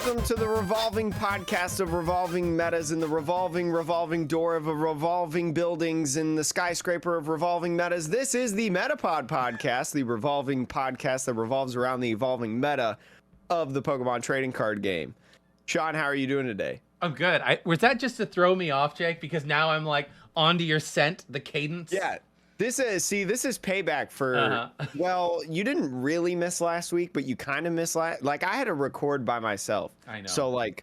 welcome to the revolving podcast of revolving metas in the revolving door of a revolving buildings in the skyscraper of revolving metas. This is the Metapod podcast, the revolving podcast that revolves around the evolving meta of the Pokemon trading card game. Sean, how are you doing today? I'm good. Was that just to throw me off, Jake? Because now I'm like onto your scent, the cadence. Yeah. This is payback for, well, you didn't really miss last week, but you kind of missed like I had to record by myself. I know. So like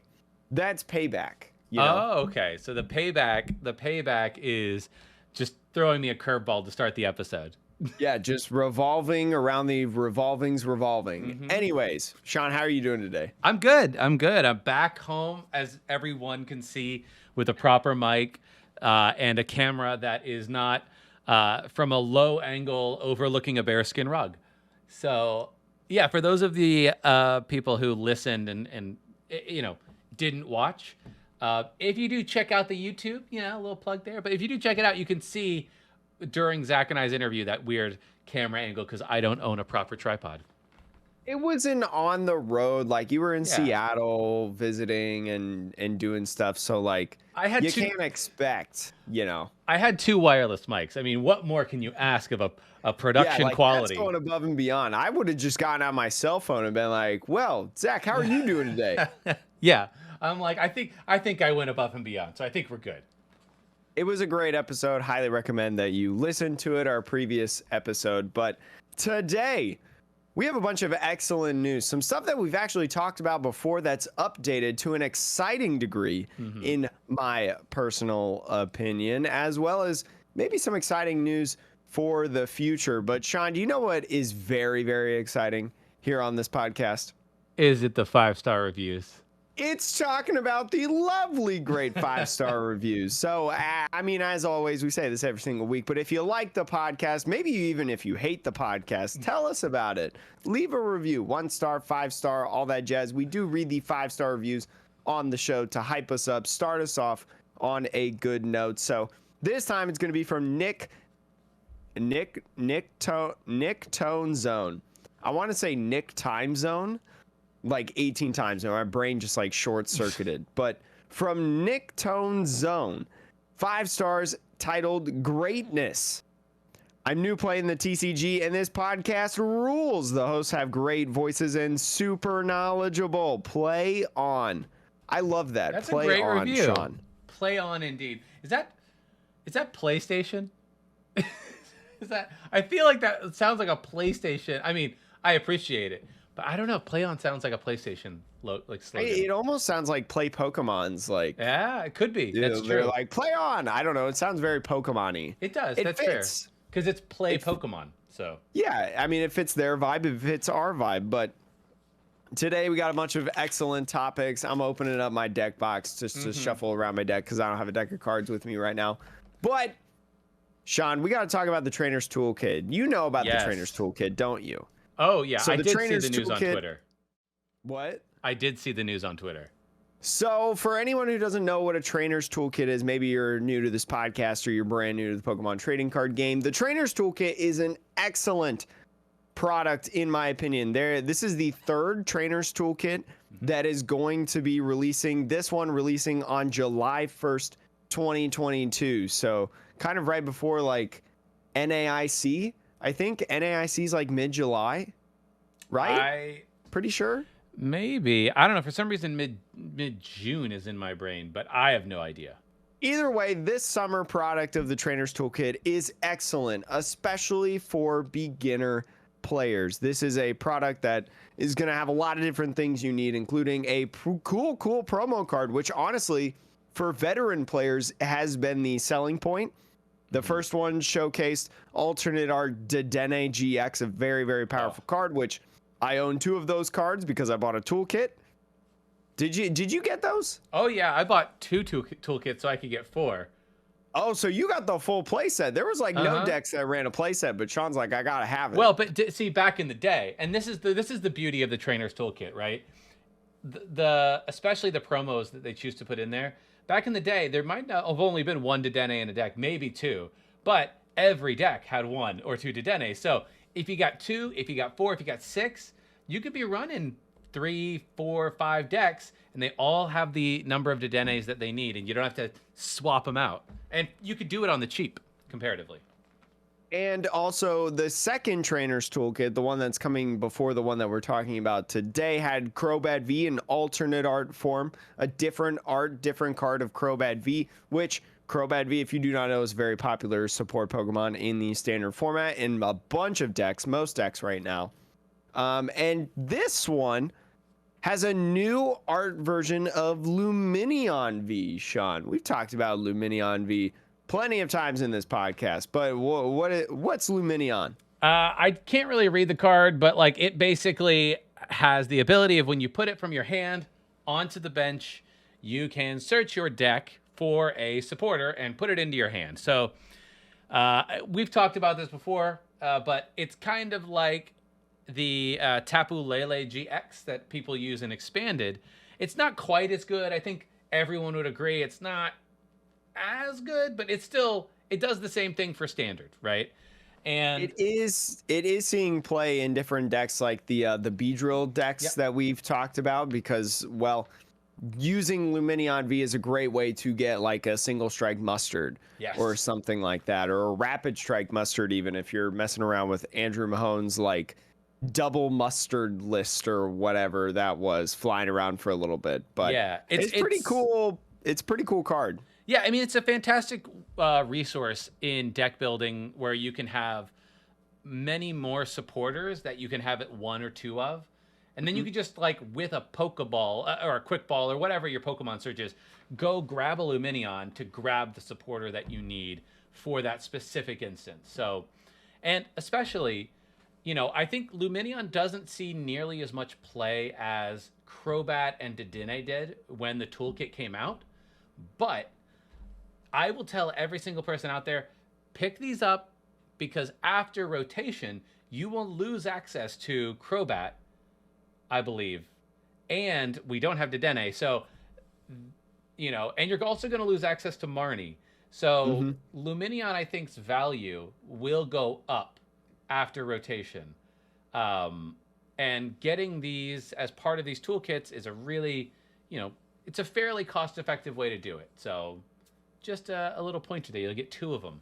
that's payback. You know? Oh, okay. So the payback is just throwing me a curveball to start the episode. Yeah, just revolving around the revolving. Anyways, Sean, how are you doing today? I'm good. I'm back home, as everyone can see, with a proper mic and a camera that is not from a low angle overlooking a bearskin rug. So yeah, for those of the people who listened and didn't watch, if you do check out the YouTube, a little plug there, but if you do check it out, you can see during Zach and I's interview that weird camera angle because I don't own a proper tripod. It wasn't on the road, like you were in Seattle visiting and doing stuff, so like you can't expect, I had 2 wireless mics. I mean, what more can you ask of a production quality? That's going above and beyond. I would have just gotten out my cell phone and been like, well, Zach, how are you doing today? Yeah. I'm like, I think I went above and beyond, so I think we're good. It was a great episode. Highly recommend that you listen to it, our previous episode. But today, we have a bunch of excellent news. Some stuff that we've actually talked about before that's updated to an exciting degree, in my personal opinion, as well as maybe some exciting news for the future. But Sean, do you know what is very, very exciting here on this podcast? Is it the 5-star reviews? It's talking about the lovely, great 5-star reviews. So, I mean, as always, we say this every single week, but if you like the podcast, maybe even if you hate the podcast, tell us about it. Leave a review, 1-star, 5-star, all that jazz. We do read the 5-star reviews on the show to hype us up, start us off on a good note. So this time it's going to be from Nick Tone Zone. I want to say Nick Time Zone. Like 18 times now. My brain just like short-circuited. But from Nick Tone Zone, 5 stars, titled Greatness. I'm new playing the TCG, and this podcast rules. The hosts have great voices and super knowledgeable. Play on. I love that. That's Play a great on, review. Sean. Play on, indeed. Is that PlayStation? I feel like that sounds like a PlayStation. I mean, I appreciate it. But I don't know. Play on sounds like a PlayStation slogan. It almost sounds like Play Pokemon's like. Yeah, it could be. That's true. They're like play on. I don't know. It sounds very Pokemon-y. It does. That's fits. fair. Because it's Pokemon. So. Yeah, I mean, it fits their vibe. It fits our vibe. But today we got a bunch of excellent topics. I'm opening up my deck box just to shuffle around my deck because I don't have a deck of cards with me right now. But Sean, we got to talk about the Trainer's Toolkit. You know about the Trainer's Toolkit, don't you? Oh, yeah. So I did see the news on Twitter. What? I did see the news on Twitter. So for anyone who doesn't know what a Trainer's Toolkit is, maybe you're new to this podcast or you're brand new to the Pokemon trading card game, the Trainer's Toolkit is an excellent product, in my opinion. This is the 3rd Trainer's Toolkit that is going to be releasing. This one releasing on July 1st, 2022. So kind of right before like NAIC. I think NAIC is like mid-July, right? Pretty sure. Maybe. I don't know. For some reason, mid-June is in my brain, but I have no idea. Either way, this summer product of the Trainer's Toolkit is excellent, especially for beginner players. This is a product that is going to have a lot of different things you need, including a cool promo card, which honestly, for veteran players, has been the selling point. The first one showcased alternate art Dedenne GX, a very, very powerful card, which I own 2 of those cards because I bought a toolkit. Did you get those? Oh, yeah. I bought 2 toolkits so I could get 4. Oh, so you got the full playset. There was like no decks that ran a playset, but Sean's like, I got to have it. Well, but see, back in the day, and this is the beauty of the Trainer's Toolkit, right? Especially the promos that they choose to put in there. Back in the day, there might not have only been 1 Dedenne in a deck, maybe 2, but every deck had 1 or 2 Dedenne. So if you got 2, if you got 4, if you got 6, you could be running 3, 4, 5 decks, and they all have the number of Dedenes that they need, and you don't have to swap them out. And you could do it on the cheap, comparatively. And also, the second Trainer's Toolkit, the one that's coming before the one that we're talking about today, had Crobat V, an alternate art form, a different art, different card of Crobat V, which Crobat V, if you do not know, is a very popular support Pokemon in the standard format in a bunch of decks, most decks right now. And this one has a new art version of Lumineon V, Sean. We've talked about Lumineon V plenty of times in this podcast, but what's Lumineon? I can't really read the card, but like it basically has the ability of when you put it from your hand onto the bench, you can search your deck for a supporter and put it into your hand. So we've talked about this before, but it's kind of like the Tapu Lele GX that people use in Expanded. It's not quite as good. I think everyone would agree it's not as good, but it does the same thing for Standard, right? And it is seeing play in different decks, like the Beedrill decks that we've talked about, because, well, using Lumineon V is a great way to get like a single strike mustard or something like that, or a rapid strike mustard, even if you're messing around with Andrew Mahone's like double mustard list or whatever that was flying around for a little bit. But yeah, it's pretty cool. It's a pretty cool card. Yeah, I mean, it's a fantastic resource in deck building where you can have many more supporters that you can have at 1 or 2 of. And then you can just, like, with a Pokeball or a Quick Ball or whatever your Pokemon search is, go grab a Lumineon to grab the supporter that you need for that specific instance. So, and especially, you know, I think Lumineon doesn't see nearly as much play as Crobat and Dedenne did when the toolkit came out. But I will tell every single person out there, pick these up, because after rotation, you will lose access to Crobat, I believe, and we don't have Dedenne, so, you know, and you're also going to lose access to Marnie. So Lumineon, I think's value will go up after rotation. And getting these as part of these toolkits is a really, you know, it's a fairly cost-effective way to do it. So just a little pointer there. You'll get 2 of them.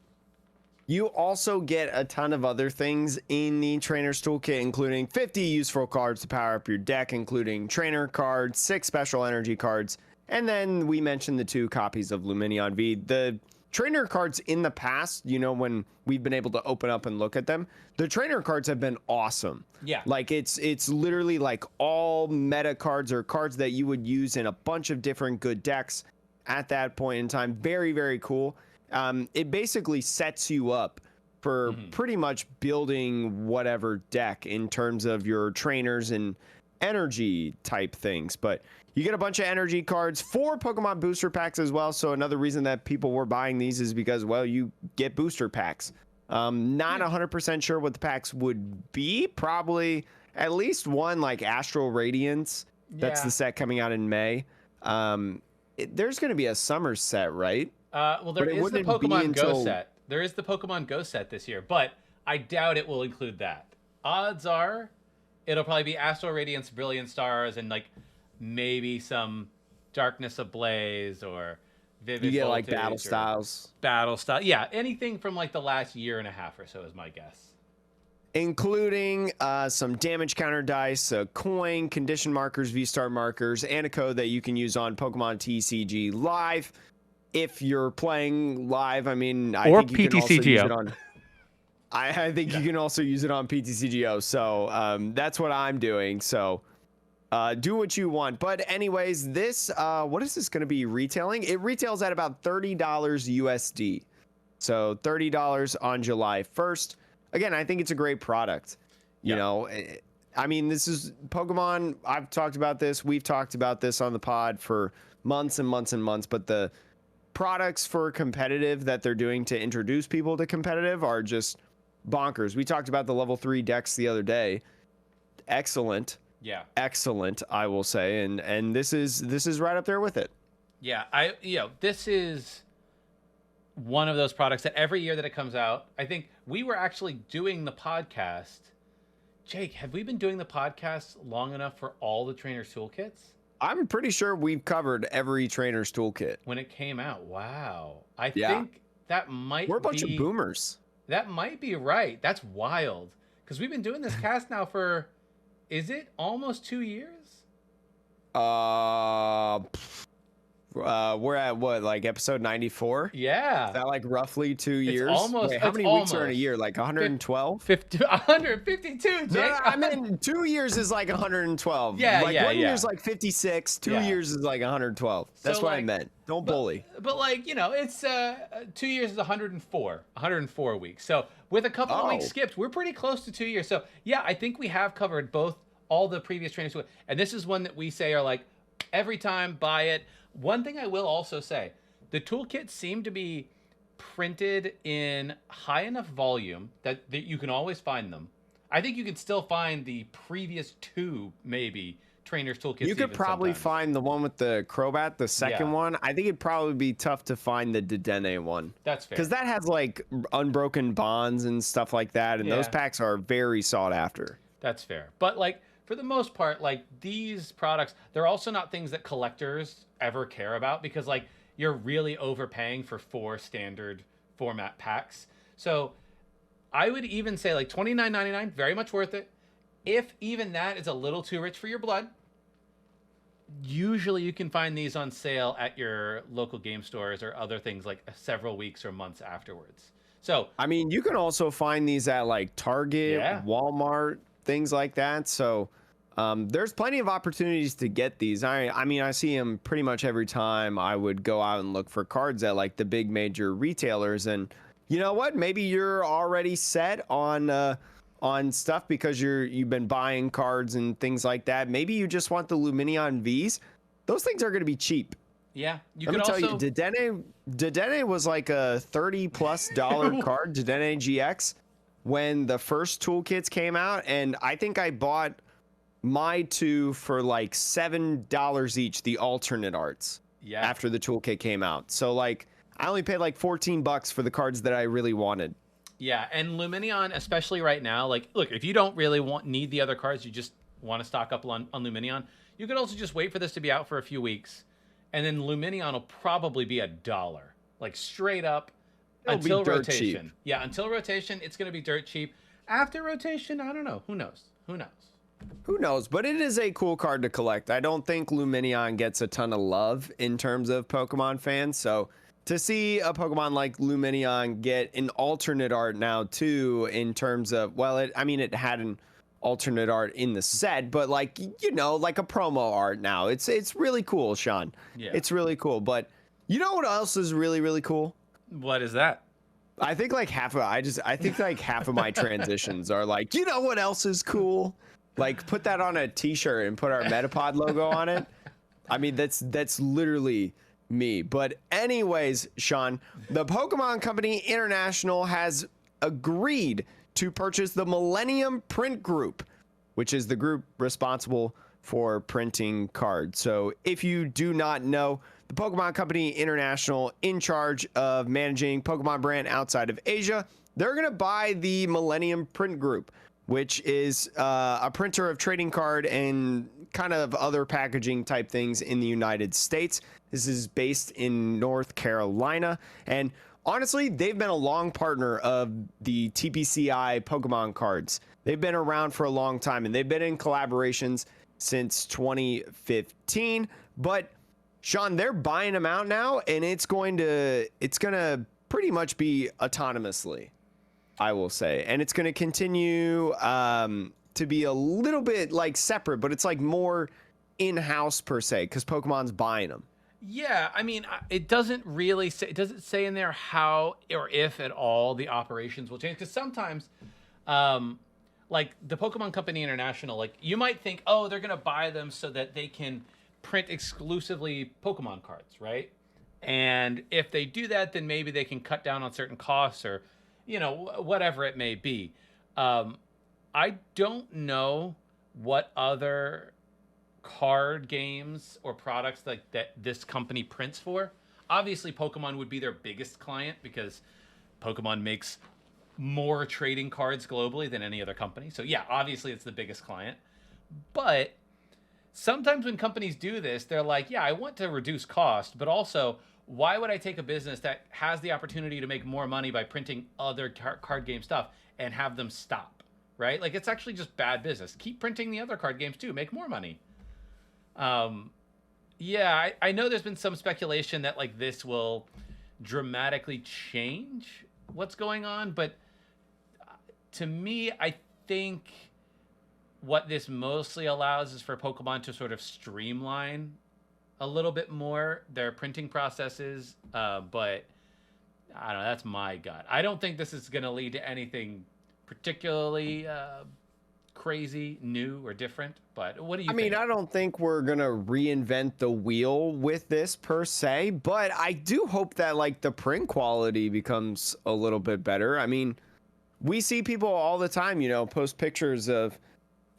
You also get a ton of other things in the Trainer's Toolkit, including 50 useful cards to power up your deck, including trainer cards, 6 special energy cards, and then we mentioned the 2 copies of Lumineon V. The trainer cards in the past, you know, when we've been able to open up and look at them, the trainer cards have been awesome. Yeah. Like it's literally like all meta cards or cards that you would use in a bunch of different good decks at that point in time. Very, very cool. It basically sets you up for pretty much building whatever deck in terms of your trainers and energy type things. But you get a bunch of energy cards, 4 Pokemon booster packs as well. So another reason that people were buying these is because, well, you get booster packs. Not 100% sure what the packs would be. Probably at least one like Astral Radiance. That's the set coming out in May. There's going to be a summer set, right? Well, there is the Pokemon Go set. There is the Pokemon Go set this year, but I doubt it will include that. Odds are it'll probably be Astral Radiance, Brilliant Stars, and like maybe some Darkness Ablaze or Vivid. You get Voltage like Battle Styles. Battle Style. Yeah, anything from like the last year and a half or so is my guess. Including some damage counter dice, a coin, condition markers, VSTAR markers, and a code that you can use on Pokemon TCG Live. If you're playing live, I mean, I think you can also use it on. I think you can also use it on PTCGO. So that's what I'm doing. So do what you want. But anyways, this what is this going to be retailing? It retails at about $30 USD. So $30 on July 1st. Again, I think it's a great product. You know, I mean, this is Pokemon. I've talked about this. We've talked about this on the pod for months and months and months. But the products for competitive that they're doing to introduce people to competitive are just bonkers. We talked about the level 3 decks the other day. Excellent. Yeah. Excellent, I will say. And this is right up there with it. Yeah, this is one of those products that every year that it comes out, I think we were actually doing the podcast Jake, have we been doing the podcast long enough for all the trainers toolkits? I'm pretty sure we've covered every trainer's toolkit. When it came out, wow. I Yeah. think that might We're a bunch of be boomers. that might be right. That's wild. Because we've been doing this cast now for, is it almost 2 years? We're at what, like episode 94? Yeah. Is that like roughly 2 years? almost- Wait, how it's many weeks are in a almost. year? Like 112? 152, Jake. No, I meant 2 years is like 112. Yeah, like yeah, 1 yeah. year's like 56. 2 Yeah. years is like 112. That's So, what I like, meant. Don't bully. But like, you know, it's 2 years is 104 weeks. So with a couple of weeks Oh. skipped, we're pretty close to 2 years. So yeah, I think we have covered all the previous trainers. And this is one that we say are like, every time buy it. One thing I will also say, the toolkits seem to be printed in high enough volume that you can always find them. I think you can still find the previous two, maybe, trainers toolkits. You could even probably sometimes. find the one with the Crobat, the second Yeah. one. I think it'd probably be tough to find the Dedenne one. That's fair. Because that has like unbroken bonds and stuff like that. And those Yeah. packs are very sought after. That's fair. But like for the most part, like these products, they're also not things that collectors ever care about because like you're really overpaying for 4 standard format packs. So I would even say like $29.99, very much worth it. If even that is a little too rich for your blood, usually you can find these on sale at your local game stores or other things like several weeks or months afterwards. So I mean, you can also find these at like Target, Yeah. Walmart, things like that. So there's plenty of opportunities to get these. I mean, I see them pretty much every time I would go out and look for cards at like the big major retailers. And you know what? Maybe you're already set on stuff because you've been buying cards and things like that. Maybe you just want the Luminion Vs. Those things are going to be cheap. yeah, you Let could me tell also you, Dedenne was like a $30+ card, Dedenne GX, when the first toolkits came out, and I think I bought my 2 for like $7 each, the alternate arts, yeah. after the toolkit came out. So like, I only paid like $14 for the cards that I really wanted. Yeah, and Luminion, especially right now, like, look, if you don't really need the other cards, you just want to stock up on Luminion, you could also just wait for this to be out for a few weeks, and then Luminion will probably be $1, like straight up It'll be until dirt rotation. cheap. Yeah, until rotation, it's going to be dirt cheap. After rotation, I don't know. Who knows? Who knows? Who knows? But it is a cool card to collect. I don't think Luminion gets a ton of love in terms of Pokemon fans, so to see a Pokemon like Luminion get an alternate art now too, in terms of, well, it had an alternate art in the set, but like, you know, like a promo art now. It's really cool, Sean. Yeah. It's really cool. But you know what else is really, really cool? What is that? I think like half of my transitions are like, you know what else is cool? Like put that on a t-shirt and put our Metapod logo on it. I mean, that's literally me. But anyways, Sean, the Pokemon Company International has agreed to purchase the Millennium Print Group, which is the group responsible for printing cards. So if you do not know, the Pokemon Company International, in charge of managing Pokemon brand outside of Asia, they're going to buy the Millennium Print Group, which is a printer of trading card and kind of other packaging type things in the United States. This is based in North Carolina. And honestly, they've been a long partner of the TPCI Pokemon cards. They've been around for a long time, and they've been in collaborations since 2015. But Sean, they're buying them out now, and it's gonna pretty much be autonomously, I will say. And it's gonna continue to be a little bit like separate, but it's like more in-house per se, because Pokemon's buying them. Yeah, I mean, it doesn't really say, it doesn't say in there how or if at all the operations will change. Because sometimes, like the Pokemon Company International, like you might think, oh, they're going to buy them so that they can print exclusively Pokemon cards, right? And if they do that, then maybe they can cut down on certain costs or, you know, whatever it may be. I don't know what other card games or products like that this company prints for. Obviously Pokemon would be their biggest client because Pokemon makes more trading cards globally than any other company. So yeah, obviously it's the biggest client. But sometimes when companies do this, they're like, yeah, I want to reduce cost, but also why would I take a business that has the opportunity to make more money by printing other card game stuff and have them stop, right? Like, it's actually just bad business. Keep printing the other card games too, make more money. Yeah, I know there's been some speculation that like this will dramatically change what's going on, but to me, I think what this mostly allows is for Pokemon to sort of streamline a little bit more their printing processes. But I don't know, that's my gut. I don't think this is going to lead to anything particularly crazy, new, or different. But what do you think? I mean, I don't think we're going to reinvent the wheel with this per se, but I do hope that like the print quality becomes a little bit better. I mean, we see people all the time, you know, post pictures of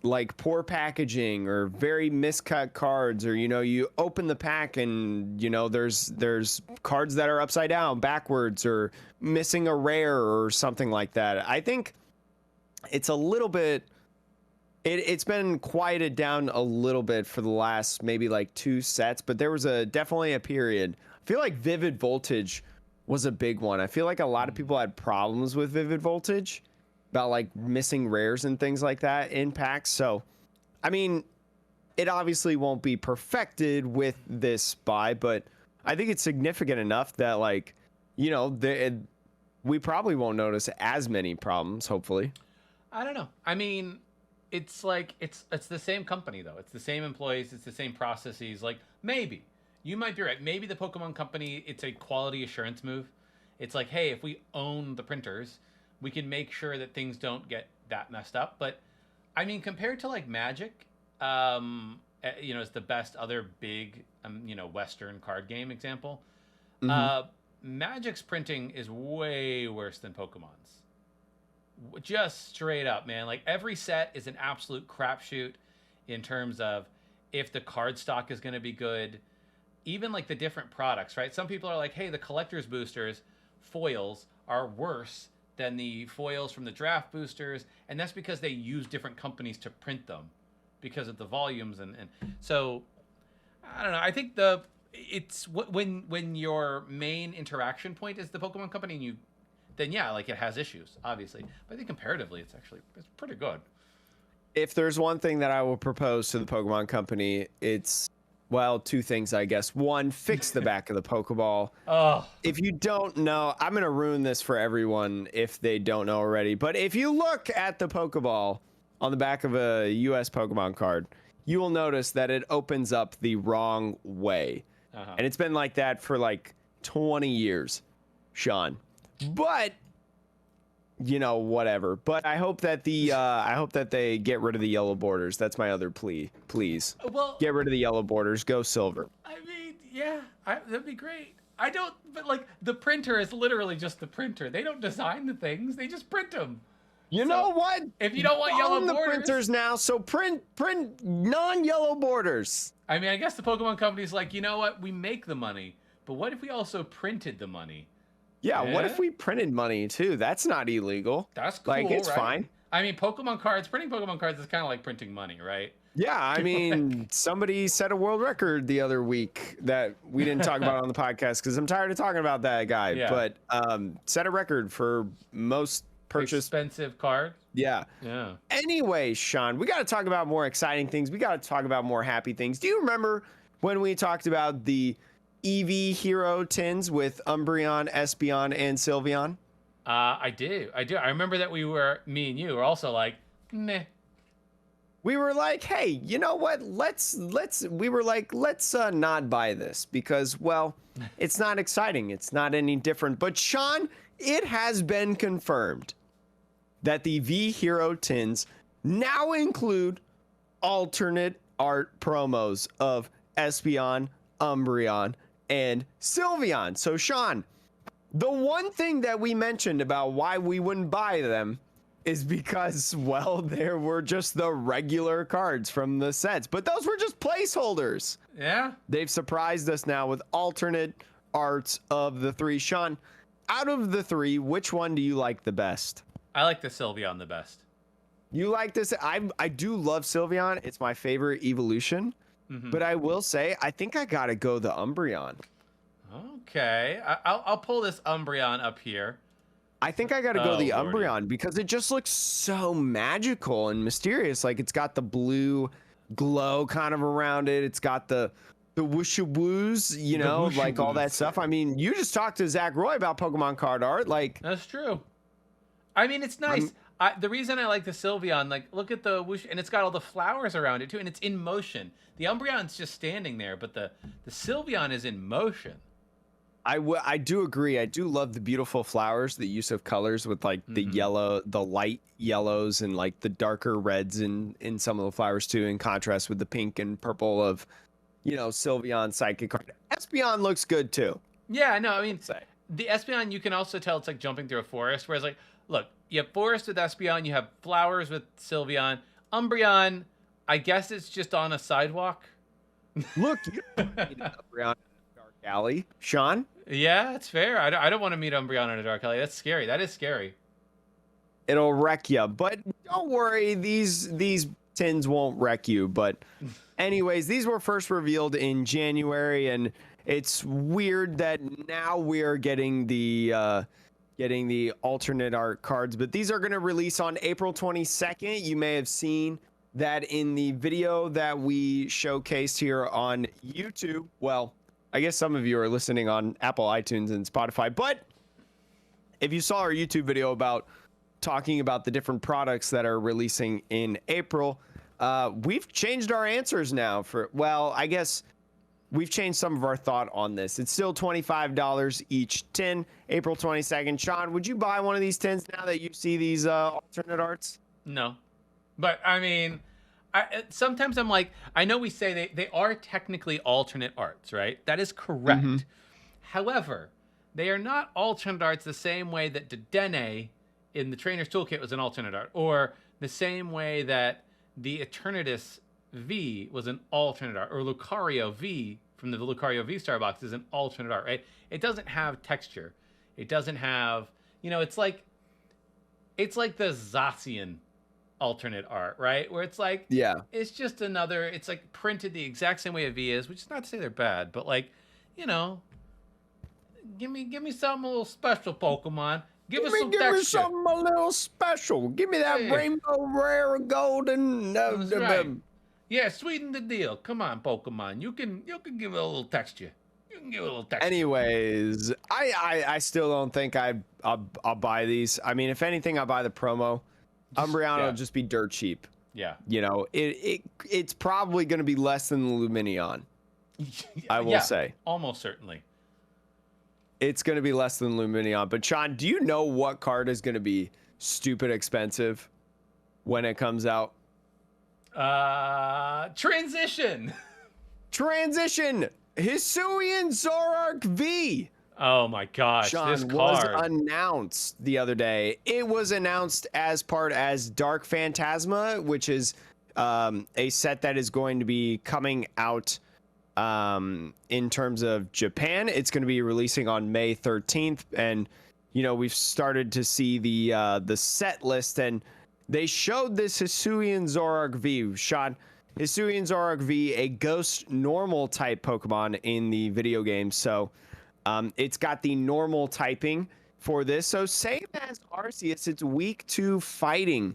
like poor packaging or very miscut cards, or you know, you open the pack and you know there's cards that are upside down, backwards, or missing a rare or something like that. I think it's a little bit it's been quieted down a little bit for the last maybe like 2 sets, but there was definitely a period. I feel like Vivid Voltage was a big one. I feel like a lot of people had problems with Vivid Voltage about like missing rares and things like that in packs. So, I mean, it obviously won't be perfected with this buy, but I think it's significant enough that like, you know, we probably won't notice as many problems, hopefully. I don't know. I mean, it's like it's the same company though. It's the same employees, it's the same processes. Like maybe you might be right. Maybe the Pokemon company, it's a quality assurance move. It's like, hey, if we own the printers, we can make sure that things don't get that messed up. But I mean, compared to like Magic, you know, it's the best other big, you know, Western card game example. Magic's printing is way worse than Pokemon's. Just straight up, man. Like every set is an absolute crapshoot in terms of if the card stock is going to be good. Even like the different products, right? Some people are like, hey, the collector's boosters foils are worse than the foils from the draft boosters, and that's because they use different companies to print them because of the volumes and so I don't know. I think it's when your main interaction point is the Pokemon company, and then yeah, like it has issues, obviously. But I think comparatively, it's pretty good. If there's one thing that I will propose to the Pokemon company, it's, well, 2 things, I guess. 1, fix the back of the Pokeball. Oh. If you don't know, I'm going to ruin this for everyone if they don't know already. But if you look at the Pokeball on the back of a US Pokemon card, you will notice that it opens up the wrong way. And it's been like that for like 20 years, Sean. But you know, whatever. But I hope that they get rid of the yellow borders. That's my other plea. Please, well, get rid of the yellow borders. Go silver. I mean, yeah, that'd be great. But like the printer is literally just the printer. They don't design the things. They just print them. You know what? If you don't want yellow borders, the printers now, so print non-yellow borders. I mean, I guess the Pokemon company's like, you know what? We make the money, but what if we also printed the money? Yeah, what if we printed money too? That's not illegal. That's cool, like, it's right? fine. I mean, printing Pokemon cards is kind of like printing money, right? Yeah, I mean, somebody set a world record the other week that we didn't talk about on the podcast because I'm tired of talking about that guy. Yeah. But set a record for most purchased expensive card. Yeah. Anyway, Sean, we got to talk about more exciting things. We got to talk about more happy things. Do you remember when we talked about the EV Hero tins with Umbreon, Espeon, and Sylveon? I do. I remember that me and you were also like, meh. We were like, hey, you know what? Let's not buy this because, well, it's not exciting. It's not any different. But Sean, it has been confirmed that the V Hero tins now include alternate art promos of Espeon, Umbreon, and Sylveon. So, Sean, the one thing that we mentioned about why we wouldn't buy them is because, well, there were just the regular cards from the sets, but those were just placeholders. Yeah. They've surprised us now with alternate arts of the 3. Sean, out of the three, which one do you like the best? I like the Sylveon the best. You like this? I do love Sylveon. It's my favorite evolution. But I will say, I think I gotta go the Umbreon. Okay, I'll pull this Umbreon up here. I think I gotta go the Lordy. Umbreon because it just looks so magical and mysterious. Like it's got the blue glow kind of around it. It's got the whoosha-woos, you know, like all that stuff. I mean, you just talked to Zach Roy about Pokemon card art. Like That's true. I mean, it's nice. The reason I like the Sylveon, like, look at the whoosh, and it's got all the flowers around it too, and it's in motion. The Umbreon's just standing there, but the Sylveon is in motion. I do agree. I do love the beautiful flowers, the use of colors with like the yellow, the light yellows and like the darker reds in some of the flowers too, in contrast with the pink and purple of, you know, Sylveon Psychic card. Espeon looks good too. Yeah, no, I mean, the Espeon, you can also tell it's like jumping through a forest, whereas like, look, you have forest with Espeon, you have flowers with Sylveon. Umbreon, I guess it's just on a sidewalk. Look, you don't need an Umbreon in a dark alley, Sean. Yeah, that's fair. I don't want to meet Umbreon in a dark alley. That's scary. That is scary. It'll wreck you, but don't worry, these tins won't wreck you. But anyways, these were first revealed in January, and it's weird that now we are getting the alternate art cards, but these are going to release on April 22nd. You may have seen that in the video that we showcased here on YouTube. Well, I guess some of you are listening on Apple, iTunes, and Spotify, but if you saw our YouTube video about talking about the different products that are releasing in April, we've changed our answers now for, well, I guess we've changed some of our thought on this. It's still $25 each tin, April 22nd. Sean, would you buy one of these tins now that you see these alternate arts? No. But, I mean, sometimes I'm like, I know we say they are technically alternate arts, right? That is correct. However, they are not alternate arts the same way that Dedenne in the Trainer's Toolkit was an alternate art, or the same way that the Eternatus V was an alternate art, or Lucario V from the Lucario VSTAR box is an alternate art, right? It doesn't have texture. It doesn't have, you know, it's like the Zacian alternate art, right? Where it's like, yeah, it's just another, it's like printed the exact same way a V is, which is not to say they're bad, but like, you know, give me something a little special, Pokemon. Give us some texture. Give me something a little special. Give me that rainbow rare golden. Right. Yeah, sweeten the deal. Come on, Pokemon. You can give it a little texture. You can give it a little texture. Anyways, I still don't think I'll buy these. I mean, if anything, I'll buy the promo. Umbreon will just be dirt cheap. Yeah. You know, it's probably going to be less than the Luminion. I will say. Almost certainly. It's going to be less than Luminion. But Sean, do you know what card is going to be stupid expensive when it comes out? Transition. Hisuian Zoroark V. Oh my gosh, Sean, this card was announced the other day. It was announced as Dark Phantasma, which is a set that is going to be coming out in terms of Japan. It's going to be releasing on May 13th, and you know, we've started to see the set list, and they showed this Hisuian Zoroark V. Sean, Hisuian Zoroark V, a ghost normal type Pokemon in the video game. So it's got the normal typing for this. So same as Arceus, it's weak to fighting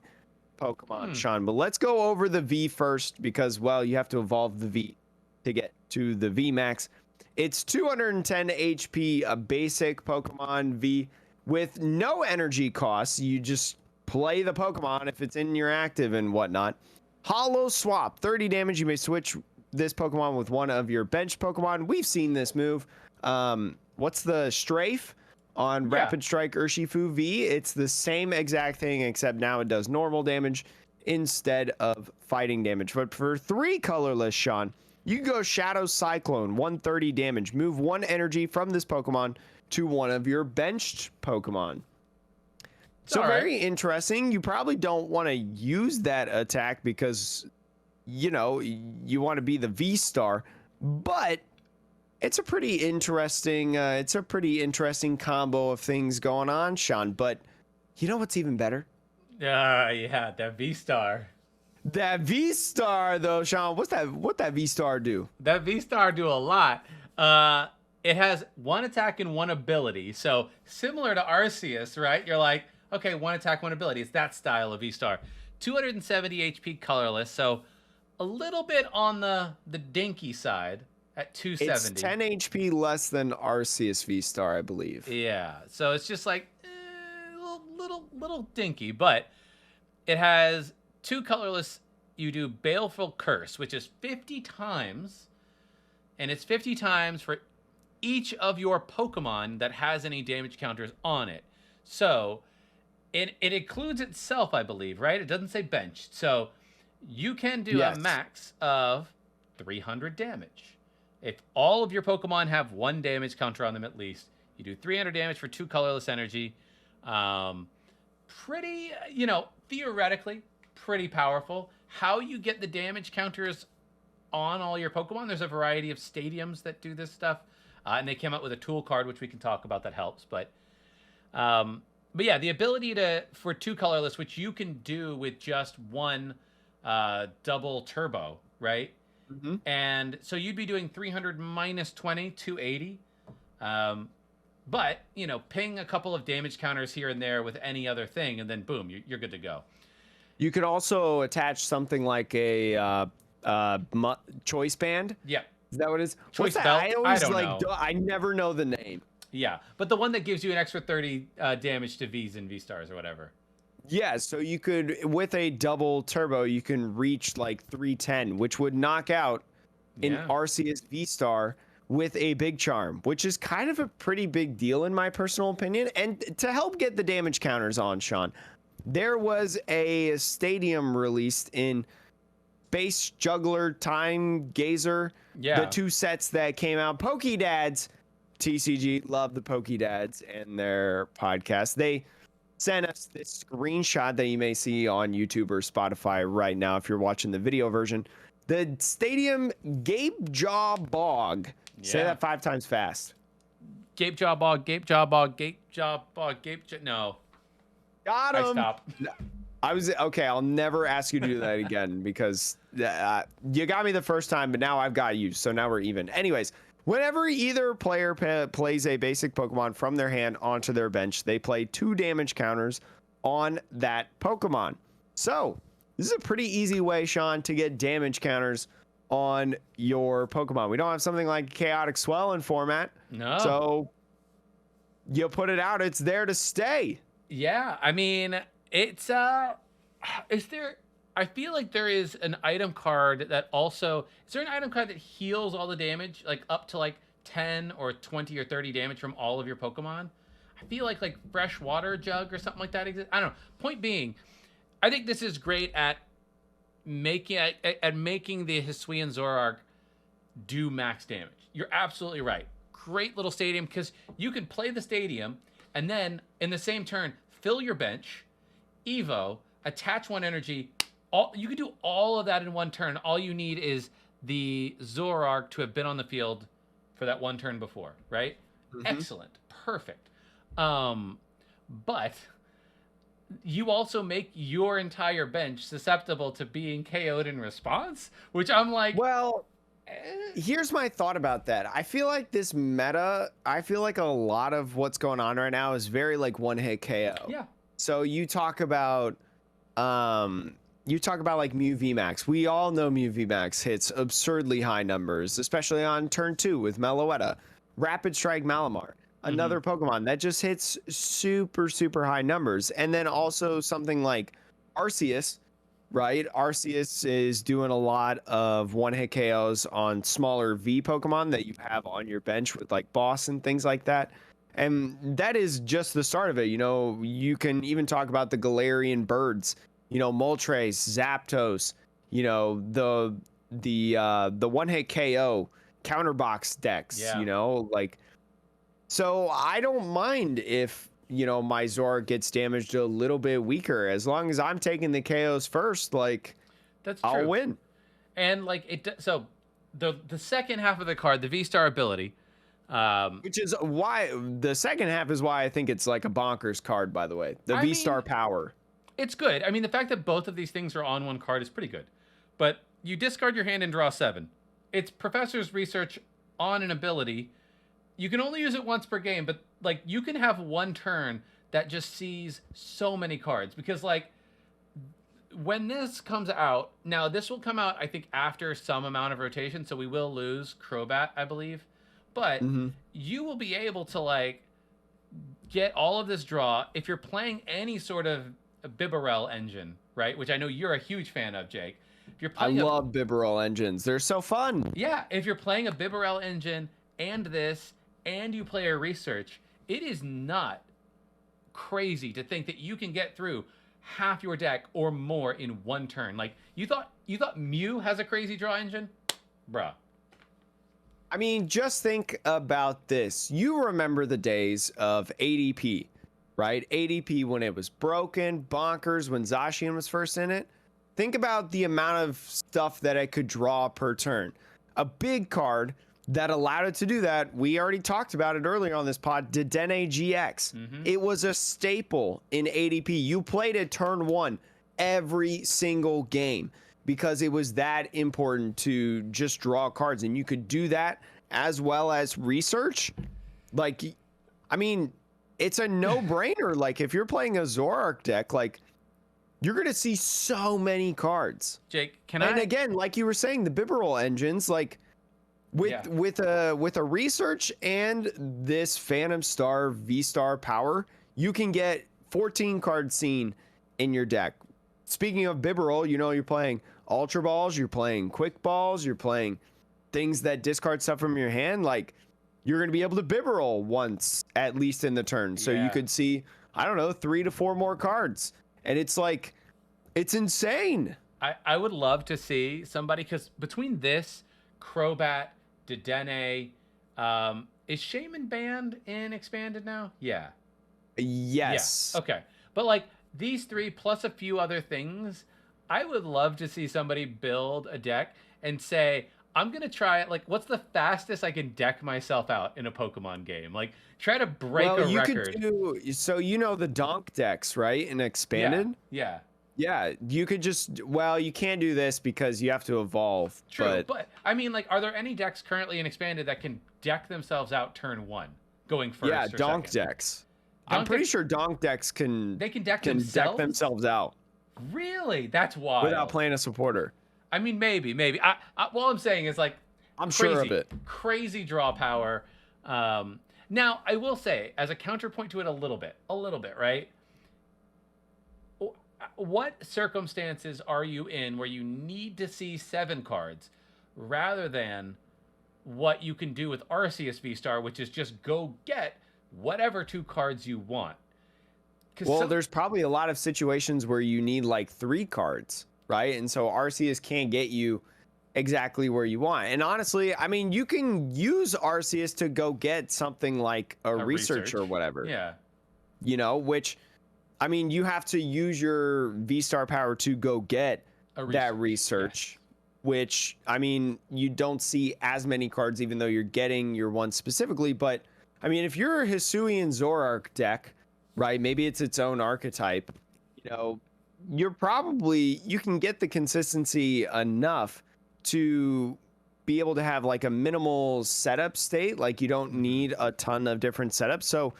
Pokemon, Sean. But let's go over the V first because, well, you have to evolve the V to get to the V Max. It's 210 HP, a basic Pokemon V with no energy costs. You just play the Pokemon if it's in your active and whatnot. Hollow Swap, 30 damage. You may switch this Pokemon with one of your bench Pokemon. We've seen this move. What's the Strafe on Rapid Strike Urshifu V? It's the same exact thing, except now it does normal damage instead of fighting damage. But for 3 colorless, Sean, you can go Shadow Cyclone, 130 damage. Move 1 energy from this Pokemon to one of your benched Pokemon. So very interesting. You probably don't want to use that attack because, you know, you want to be the VSTAR. But it's a pretty interesting combo of things going on, Sean. But you know what's even better? Yeah, that VSTAR. That VSTAR though, Sean. What that VSTAR do? That VSTAR do a lot. It has one attack and one ability. So similar to Arceus, right? You're like, okay, one attack, one ability. It's that style of VSTAR. 270 HP colorless, so a little bit on the dinky side at 270. It's 10 HP less than Arceus VSTAR, I believe. Yeah, so it's just like little dinky, but it has 2 colorless. You do Baleful Curse, which is 50 times, and it's 50 times for each of your Pokemon that has any damage counters on it. So it includes itself, I believe, right? It doesn't say benched. So you can do a max of 300 damage. If all of your Pokemon have 1 damage counter on them at least, you do 300 damage for 2 colorless energy. Pretty, theoretically, pretty powerful. How you get the damage counters on all your Pokemon, there's a variety of stadiums that do this stuff. And they came out with a tool card, which we can talk about, that helps. But yeah, the ability for 2 colorless, which you can do with just 1 double turbo, right? Mm-hmm. And so you'd be doing 300 minus 20, 280. But, ping a couple of damage counters here and there with any other thing, and then boom, you're good to go. You could also attach something like a choice band. Yeah. Is that what it is? Choice belt? I always don't know. I never know the name. Yeah, but the one that gives you an extra 30 damage to Vs and V-stars or whatever. Yeah, so you could, with a double turbo, you can reach like 310, which would knock out an Arceus V-star with a big charm, which is kind of a pretty big deal in my personal opinion. And to help get the damage counters on, Sean, there was a stadium released in Space Juggler, Time Gazer, the 2 sets that came out. Pokedads, TCG, love the Pokedads and their podcast. They sent us this screenshot that you may see on YouTube or Spotify right now if you're watching the video version. The Stadium Gape Jaw Bog. Yeah. Say that 5 times fast. Gape Jaw Bog, Gape Jaw Bog, Gape Jaw Bog, No. Got him. I stopped. Okay, I'll never ask you to do that again because you got me the first time, but now I've got you, so now we're even. Anyways, whenever either player plays a basic Pokemon from their hand onto their bench, they play 2 damage counters on that Pokemon. So, this is a pretty easy way, Sean, to get damage counters on your Pokemon. We don't have something like Chaotic Swell in format. No. So, you put it out, it's there to stay. Yeah, I mean, it's I feel like there is an item card that also, is there an item card that heals all the damage, like up to like 10 or 20 or 30 damage from all of your Pokemon? I feel like fresh water jug or something like that exists. I don't know. Point being, I think this is great at making the Hisuian Zoroark do max damage. You're absolutely right. Great little stadium, because you can play the stadium and then in the same turn fill your bench, Evo, attach 1 energy. You can do all of that in 1 turn. All you need is the Zoroark to have been on the field for that 1 turn before, right? Mm-hmm. Excellent. Perfect. But you also make your entire bench susceptible to being KO'd in response, which I'm like... Well, here's my thought about that. I feel like this meta, a lot of what's going on right now is very one-hit KO. Yeah. So you talk about like Mew VMAX. We all know Mew VMAX hits absurdly high numbers, especially on turn 2 with Meloetta. Rapid Strike Malamar, another Pokemon that just hits super, super high numbers. And then also something like Arceus, right? Arceus is doing a lot of one-hit KOs on smaller V Pokemon that you have on your bench with Boss and things like that. And that is just the start of it. You can even talk about the Galarian birds, Moltres, Zapdos, the one-hit KO counterbox decks, so I don't mind if, my Zoroark gets damaged a little bit weaker. As long as I'm taking the KOs first, that's I'll true. win. And so the second half of the card, the V-Star ability. Which is why the second half is why I think it's like a bonkers card, by the way. The V-Star power. It's good. I mean, the fact that both of these things are on one card is pretty good. But you discard your hand and draw 7. It's Professor's Research on an ability. You can only use it once per game, but like you can have one turn that just sees so many cards because like when this comes out, now this will come out I think after some amount of rotation, so we will lose Crobat, I believe. But you will be able to like get all of this draw if you're playing any sort of Bibarel engine, right? Which I know you're a huge fan of, Jake. If you're playing love Bibarel engines. They're so fun. Yeah, if you're playing a Bibarel engine and this, and you play a research, it is not crazy to think that you can get through half your deck or more in one turn. Like you thought Mew has a crazy draw engine? Bruh. I mean, just think about this. You remember the days of ADP, right? ADP when it was broken, bonkers, when Zacian was first in it. Think about the amount of stuff that it could draw per turn. A big card that allowed it to do that, we already talked about it earlier on this pod, Dedenne GX. It was a staple in ADP. You played it turn 1 every single game, because it was that important to just draw cards, and you could do that as well as research. Like, I mean, it's a no-brainer. Like, if you're playing a Zoroark deck, like, you're gonna see so many cards. Jake, and again, like you were saying, the Bibarel engines, like with a research and this Phantom Star V-Star power, you can get 14 card scene in your deck. Speaking of Bibarel, you know, you're playing Ultra Balls, you're playing Quick Balls, you're playing things that discard stuff from your hand. Like, you're going to be able to Bibarel once, at least in the turn. So you could see, I don't know, 3 to 4 more cards. And it's like, it's insane. I would love to see somebody, because between this, Crobat, Dedenne, is Shaman banned in Expanded now? Yeah. Yes. Yeah. Okay. But like, these 3 plus a few other things, I would love to see somebody build a deck and say, I'm going to try it. Like, what's the fastest I can deck myself out in a Pokemon game? Like, try to break a record. So you know the Donk decks, right? In Expanded? Yeah. Yeah, you could just, well, you can't do this because you have to evolve. True, but I mean, like, are there any decks currently in Expanded that can deck themselves out turn 1, going first? Yeah, or Donk second? I'm pretty sure Donk decks can deck themselves out. Really? That's wild. Without playing a supporter. I mean, maybe. All I'm saying is, like, I'm crazy, sure of it. Crazy draw power. Now, I will say, as a counterpoint to it a little bit, right? What circumstances are you in where you need to see 7 cards rather than what you can do with Arceus V-Star, which is just go get whatever 2 cards you want? Well, there's probably a lot of situations where you need like 3 cards, right? And so Arceus can't get you exactly where you want. And honestly, I mean, you can use Arceus to go get something like a research or whatever. Yeah. You know, which, I mean, you have to use your V-Star power to go get that research, which, I mean, you don't see as many cards, even though you're getting your one specifically. But, I mean, if you're a Hisuian Zoroark deck, right, maybe it's its own archetype, you know, you can get the consistency enough to be able to have like a minimal setup state. Like, you don't need a ton of different setups. So,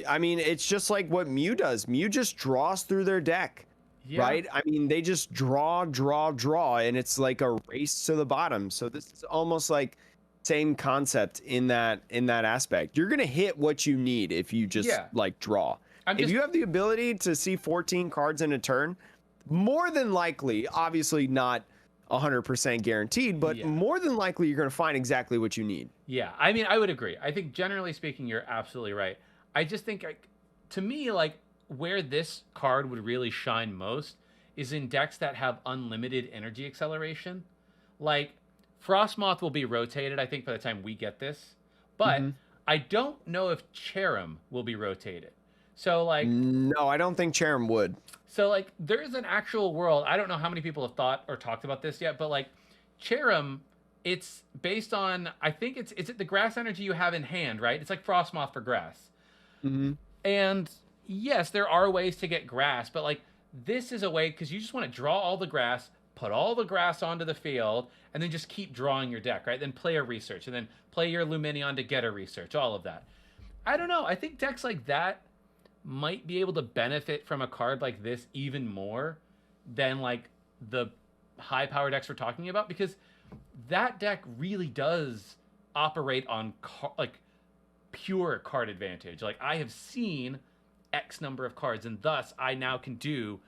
I mean, it's just like what Mew does. Mew just draws through their deck, right? I mean, they just draw, and it's like a race to the bottom. So this is almost like same concept in that aspect. You're gonna hit what you need if you just like draw. If you have the ability to see 14 cards in a turn, more than likely, obviously not 100% guaranteed, but more than likely you're gonna find exactly what you need. Yeah, I mean, I would agree. I think generally speaking, you're absolutely right. I just think, to me, like, where this card would really shine most is in decks that have unlimited energy acceleration. Like, Frostmoth will be rotated, I think, by the time we get this. But I don't know if Cherim will be rotated. So, like... No, I don't think Cherim would. So, like, there's an actual world. I don't know how many people have thought or talked about this yet, but, like, Cherim it's based on, I think it's the grass energy you have in hand, right? It's like Frostmoth for grass. Mm-hmm. And yes, there are ways to get grass, but like this is a way because you just want to draw all the grass, put all the grass onto the field, and then just keep drawing your deck, right? Then play a research, and then play your Luminion to get a research, all of that. I don't know. I think decks like that might be able to benefit from a card like this even more than like the high power decks we're talking about, because that deck really does operate on like pure card advantage. Like I have seen X number of cards, and thus I now can do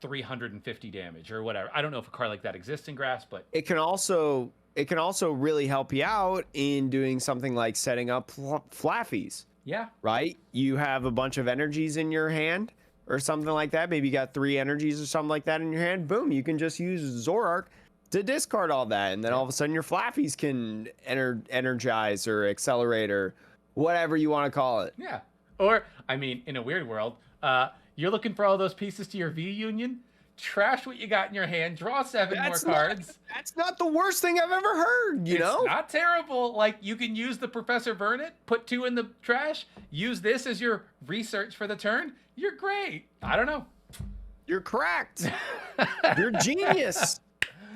350 damage or whatever. I don't know if a card like that exists in grass, but it can also really help you out in doing something like setting up flaffies. yeah, Right? You have a bunch of energies in your hand or something like that. Maybe you got 3 energies or something like that in your hand. Boom, you can just use Zoroark to discard all that, and then all of a sudden your flaffies can energize or accelerate or whatever you want to call it. yeah. Or I mean, in a weird world, you're looking for all those pieces to your V Union. Trash what you got in your hand. Draw 7 more cards. That's not the worst thing I've ever heard, you know? It's not terrible. Like, you can use the Professor Burnett, put 2 in the trash, use this as your research for the turn. You're great. I don't know. You're correct. You're genius.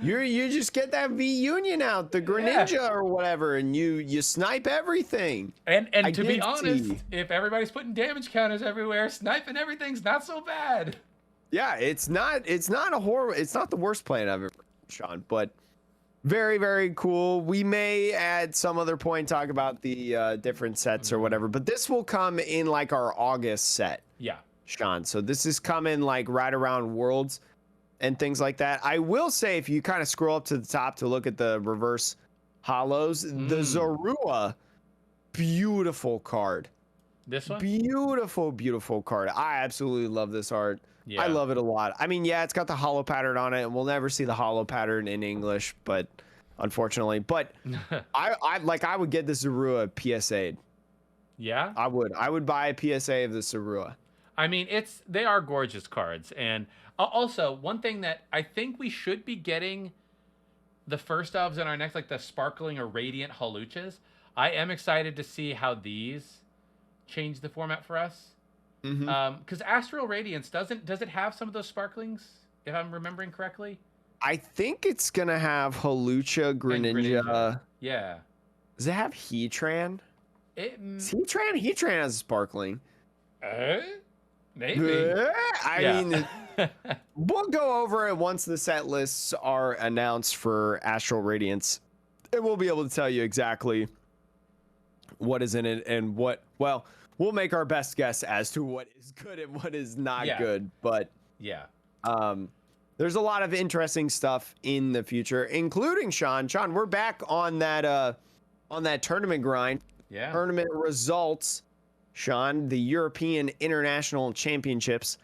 You just get that V Union out, the Greninja or whatever, and you snipe everything. And to be honest, if everybody's putting damage counters everywhere, sniping everything's not so bad. Yeah, it's not the worst plan I've ever heard, Sean, but very, very cool. We may at some other point talk about the different sets or whatever, but this will come in like our August set. Yeah. Sean. So this is coming like right around Worlds and things like that. I will say, if you kind of scroll up to the top to look at the reverse hollows, the Zorua, beautiful card. This one? Beautiful, beautiful card. I absolutely love this art. Yeah. I love it a lot. I mean, yeah, it's got the hollow pattern on it, and we'll never see the hollow pattern in English, but unfortunately. But I would get the Zorua PSA'd. Yeah? I would buy a PSA of the Zorua. I mean, they are gorgeous cards. And also, one thing that I think we should be getting the first ofs in our next, like the sparkling or radiant Haluchas. I am excited to see how these change the format for us. Because Astral Radiance does it have some of those sparklings, if I'm remembering correctly? I think it's gonna have Halucha, Greninja. Yeah. Does it have Heatran? Heatran has a sparkling. Maybe. I mean, we'll go over it once the set lists are announced for Astral Radiance, and we'll be able to tell you exactly what is in it and what. Well, we'll make our best guess as to what is good and what is not good. But there's a lot of interesting stuff in the future, including Sean. Sean, we're back on that tournament grind. Yeah. Tournament results. Sean, the European International Championships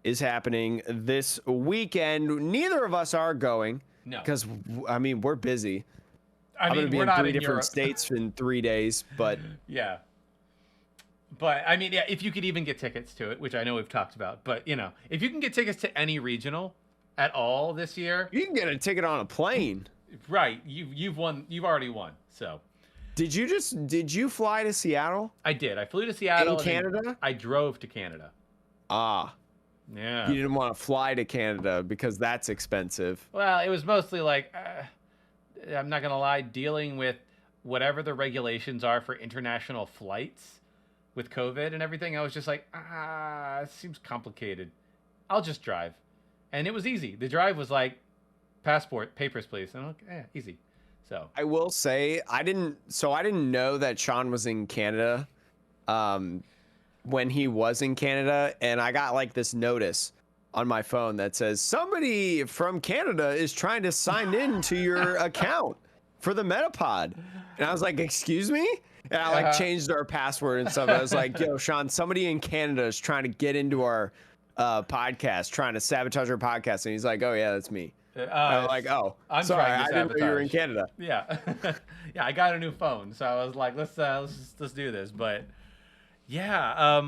is happening this weekend. Neither of us are going. No. Because, I mean, we're busy. I'm going to be we're in not 3 in different Europe. states in 3 days, but... Yeah. But, I mean, yeah, if you could even get tickets to it, which I know we've talked about. But, you know, if you can get tickets to any regional at all this year... You can get a ticket on a plane. Right. You've already won, so... Did you fly to Seattle? I did. I flew to Seattle. In Canada? I drove to Canada. Ah. Yeah. You didn't want to fly to Canada because that's expensive. Well, it was mostly like, I'm not going to lie, dealing with whatever the regulations are for international flights with COVID and everything. I was just like, it seems complicated. I'll just drive. And it was easy. The drive was like, passport, papers, please. And I'm like, easy. So I will say I didn't know that Sean was in Canada when he was in Canada, and I got like this notice on my phone that says somebody from Canada is trying to sign in to your account for the Metapod. And I was like, excuse me? And I like changed our password and stuff. I was like, yo, Sean, somebody in Canada is trying to get into our podcast, trying to sabotage our podcast. And he's like, oh yeah, that's me. I'm like, oh, I'm sorry, I didn't know you were in Canada. Yeah, yeah, I got a new phone, so I was like, let's do this. But yeah,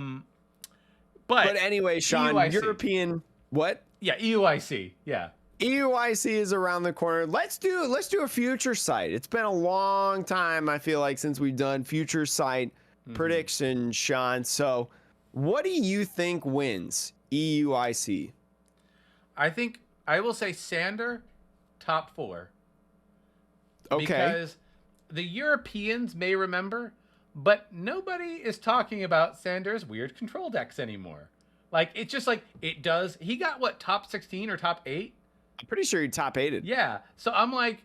but anyway, Sean, EUIC. European what? Yeah, EUIC. Yeah, EUIC is around the corner. Let's do a future sight. It's been a long time, I feel like, since we've done future sight predictions, Sean. So, what do you think wins EUIC? I think I will say Sander, top 4. Okay. Because the Europeans may remember, but nobody is talking about Sander's weird control decks anymore. Like, it's just like, it does. He got, what, top 16 or top 8? I'm pretty sure he top 8'd. Yeah. So I'm like,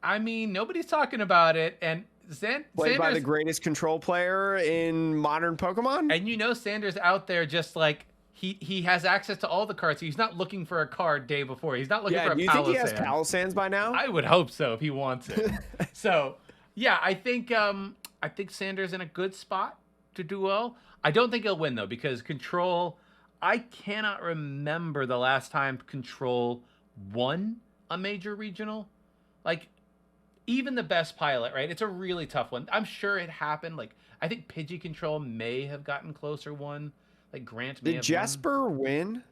I mean, nobody's talking about it. And Played Sanders, by the greatest control player in modern Pokemon? and you know Sanders out there just like, he has access to all the cards. He's not looking for a card day before. He's not looking for a do you think he has Palossand. Palosands by now? I would hope so if he wants it. So, yeah, I think Sanders in a good spot to do well. I don't think he'll win though, because Control, I cannot remember the last time Control won a major regional. Like, even the best pilot, right? It's a really tough one. I'm sure it happened. Like, I think Pidgey Control may have gotten closer one. Like, Grant may Did have Jesper win?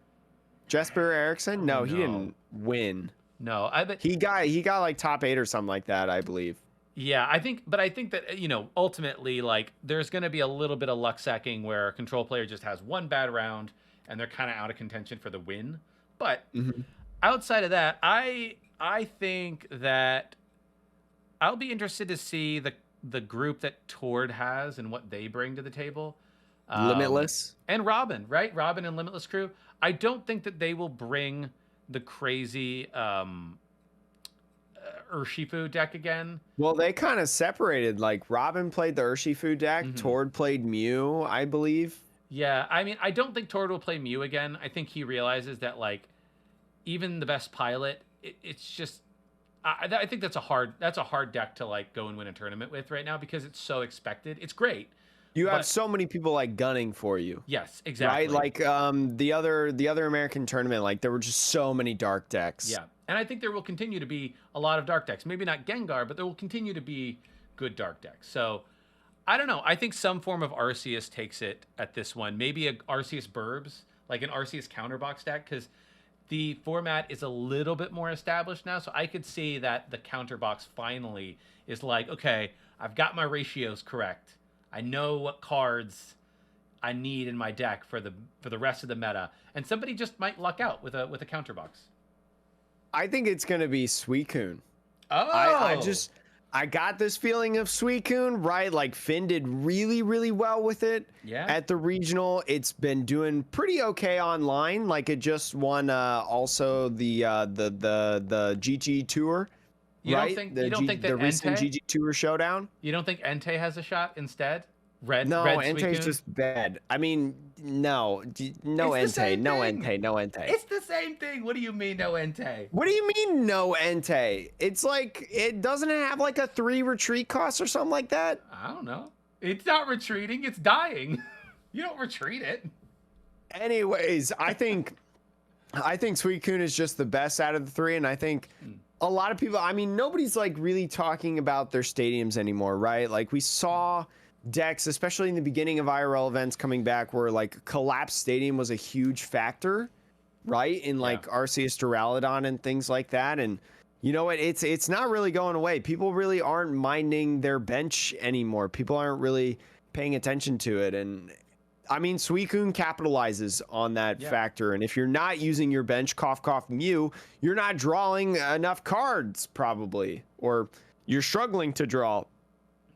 Jesper Erickson? No, he No. didn't win. No, I bet He got like top 8 or something like that, I believe. yeah, I think that, you know, ultimately, like, there's going to be a little bit of luck sacking where a control player just has one bad round and they're kind of out of contention for the win. But outside of that, I think that I'll be interested to see the group that Tord has and what they bring to the table. Limitless. And Robin, right? Robin and Limitless crew. I don't think that they will bring the crazy Urshifu deck again. Well, they kind of separated. Like, Robin played the Urshifu deck. Tord played Mew, I believe. Yeah, I mean, I don't think Tord will play Mew again. I think he realizes that, like, even the best pilot, it's just... I think that's a hard deck to, like, go and win a tournament with right now because it's so expected. It's great. You have so many people like gunning for you. Yes, exactly. Right? Like the other American tournament, like there were just so many dark decks. Yeah. And I think there will continue to be a lot of dark decks. Maybe not Gengar, but there will continue to be good dark decks. So I don't know. I think some form of Arceus takes it at this one. Maybe a Arceus Burbs, like an Arceus counterbox deck, because the format is a little bit more established now. So I could see that the counterbox finally is like, okay, I've got my ratios correct. I know what cards I need in my deck for the rest of the meta, and somebody just might luck out with a counterbox. I think it's gonna be Suicune. Oh, I got this feeling of Suicune, right? Like Finn did really, really well with it. Yeah. At the regional, it's been doing pretty okay online. Like it just won also the GG Tour. You right? don't think that the recent Entei? GG Tour showdown? You don't think Entei has a shot instead? Red Entei's Suicune? just bad. I mean, no Entei, no Entei, no Entei. It's the same thing. What do you mean no Entei? What do you mean no Entei? It's like it doesn't have like a 3 retreat cost or something like that. I don't know. It's not retreating. It's dying. You don't retreat it. Anyways, I think Suicune is just the best out of the 3, and I think a lot of people, I mean, nobody's like really talking about their stadiums anymore, right? Like we saw decks, especially in the beginning of IRL events coming back, where like collapsed stadium was a huge factor, right? In like Arceus Duraludon and things like that. And you know what? It's not really going away. People really aren't minding their bench anymore. People aren't really paying attention to it. And I mean, Suicune capitalizes on that factor. And if you're not using your bench, cough, cough, Mew, you're not drawing enough cards, probably. Or you're struggling to draw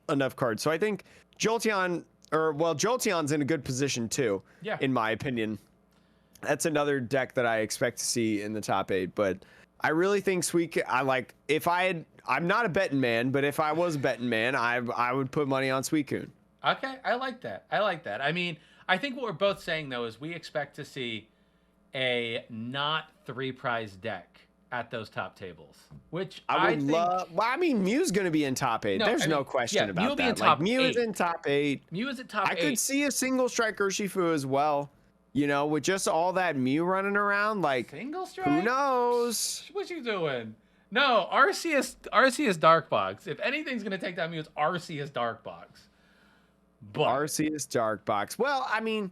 enough cards. So I think Jolteon's in a good position, too, in my opinion. That's another deck that I expect to see in the top 8. But I really think I'm not a betting man, but if I was a betting man, I would put money on Suicune. Okay, I like that. I mean, I think what we're both saying, though, is we expect to see a not 3-prize deck at those top tables, which I would love. Well, I mean, Mew's going to be in top 8. There's no question about Mew will that. be in top Mew 8. is in top 8. Mew is at top 8. I could see a single strike Urshifu as well. You know, with just all that Mew running around, like Single strike? who knows? What you doing? No, Arceus Dark Box. If anything's gonna take down Mew, it's Arceus Dark Box. But Arceus Dark Box. Well, I mean,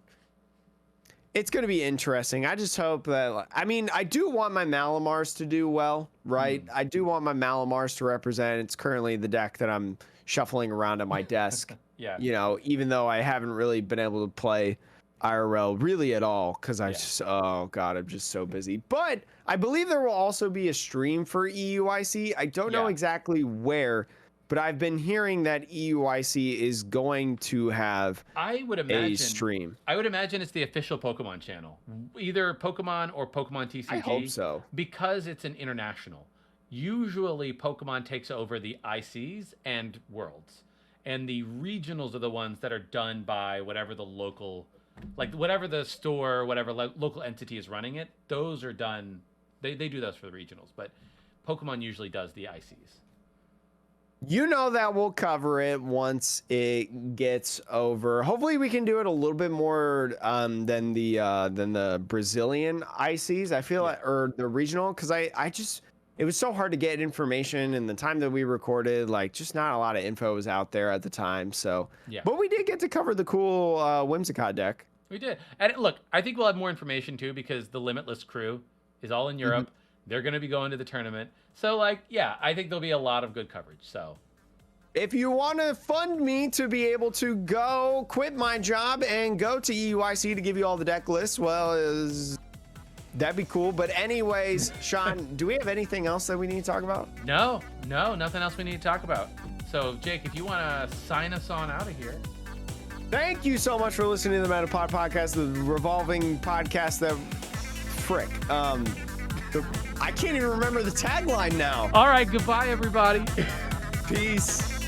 It's going to be interesting. I just hope that, I mean, I do want my Malamars to do well, right? I do want my Malamars to represent. It's currently the deck that I'm shuffling around at my desk. Yeah. You know, even though I haven't really been able to play IRL really at all because oh God, I'm just so busy. But I believe there will also be a stream for EUIC. I don't know exactly where, but I've been hearing that EUIC is going to have a stream. I would imagine it's the official Pokemon channel, either Pokemon or Pokemon TCG. I hope so. Because it's an international. Usually Pokemon takes over the ICs and Worlds. And the regionals are the ones that are done by whatever the local, like whatever the store, whatever local entity is running it. Those are done. They do those for the regionals. But Pokemon usually does the ICs. You know that we'll cover it once it gets over. Hopefully we can do it a little bit more than the Brazilian ICs. I feel like, or the regional, because it was so hard to get information, and the time that we recorded, like, just not a lot of info was out there at the time. So, but we did get to cover the cool Whimsicott deck. We did, and look, I think we'll have more information too because the Limitless crew is all in Europe. They're going to be going to the tournament. So, like, yeah, I think there'll be a lot of good coverage. So, if you want to fund me to be able to go quit my job and go to EUIC to give you all the deck lists, well, that'd be cool. But anyways, Sean, do we have anything else that we need to talk about? No, nothing else we need to talk about. So, Jake, if you want to sign us on out of here. Thank you so much for listening to the Metapod podcast, the revolving podcast that, frick, I can't even remember the tagline now. All right, goodbye, everybody. Peace.